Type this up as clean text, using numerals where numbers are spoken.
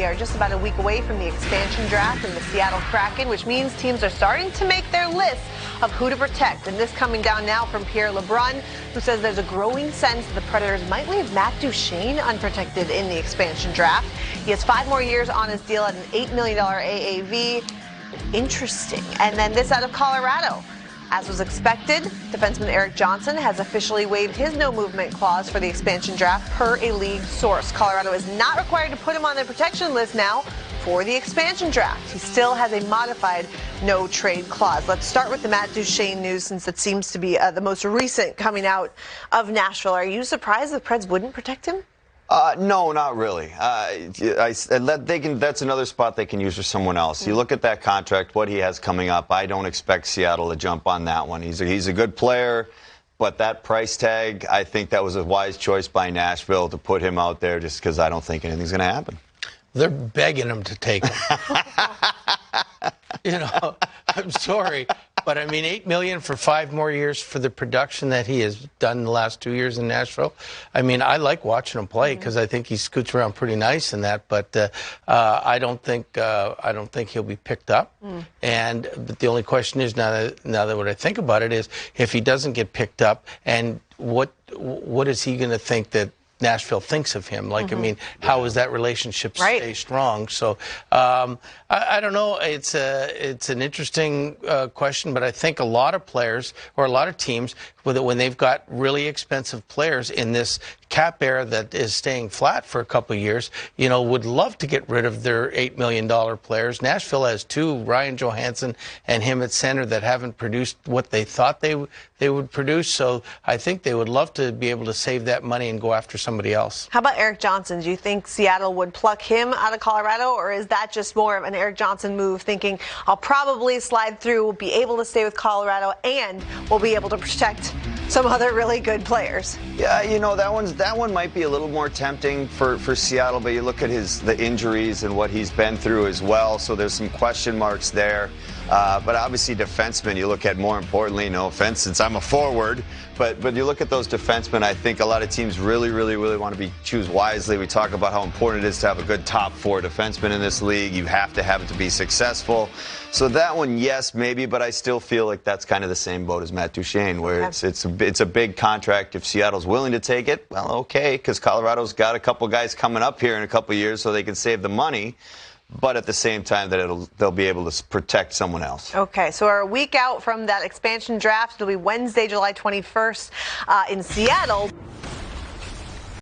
we are just about a week away from the expansion draft and the Seattle Kraken, which means teams are starting to make their lists of who to protect. And this coming down now from Pierre LeBrun, who says there's a growing sense that the Predators might leave Matt Duchene unprotected in the expansion draft. He has 5 more years on his deal at an $8 million AAV. Interesting. And then this out of Colorado. As was expected, defenseman Erik Johnson has officially waived his no-movement clause for the expansion draft per a league source. Colorado is not required to put him on their protection list now for the expansion draft. He still has a modified no-trade clause. Let's start with the Matt Duchene news, since it seems to be the most recent coming out of Nashville. Are you surprised the Preds wouldn't protect him? No, not really. That's another spot they can use for someone else. You look at that contract, what he has coming up. I don't expect Seattle to jump on that one. He's a good player, but that price tag, I think that was a wise choice by Nashville to put him out there, just because I don't think anything's going to happen. They're begging him to take him. I'm sorry, but I mean, $8 million for 5 more years for the production that he has done the last 2 years in Nashville. I mean, I like watching him play because I think he scoots around pretty nice in that. But I don't think he'll be picked up. But the only question is now that what I think about it is, if he doesn't get picked up, and what is he going to think that Nashville thinks of him? Like, I mean, how is that relationship stay strong? So I don't know. It's an interesting question, but I think a lot of players or a lot of teams, when they've got really expensive players in this cap era that is staying flat for a couple of years, would love to get rid of their $8 million players. Nashville has 2, Ryan Johansson and him at center, that haven't produced what they thought they would produce. So I think they would love to be able to save that money and go after somebody else. How about Erik Johnson? Do you think Seattle would pluck him out of Colorado, or is that just more of an Erik Johnson move, thinking I'll probably slide through, be able to stay with Colorado, and we'll be able to protect some other really good players? Yeah, that one might be a little more tempting for Seattle, but you look at the injuries and what he's been through as well, so there's some question marks there. But obviously defensemen, you look at, more importantly, no offense since I'm a forward, but you look at those defensemen, I think a lot of teams really want to choose wisely. We talk about how important it is to have a good top 4 defenseman in this league. You have to have it to be successful. So that one, yes, maybe, but I still feel like that's kind of the same boat as Matt Duchene, where it's a big contract. If Seattle's willing to take it, well, okay, because Colorado's got a couple guys coming up here in a couple years, so they can save the money. But at the same time, they'll be able to protect someone else. Okay, so we're a week out from that expansion draft. It'll be Wednesday, July 21st in Seattle.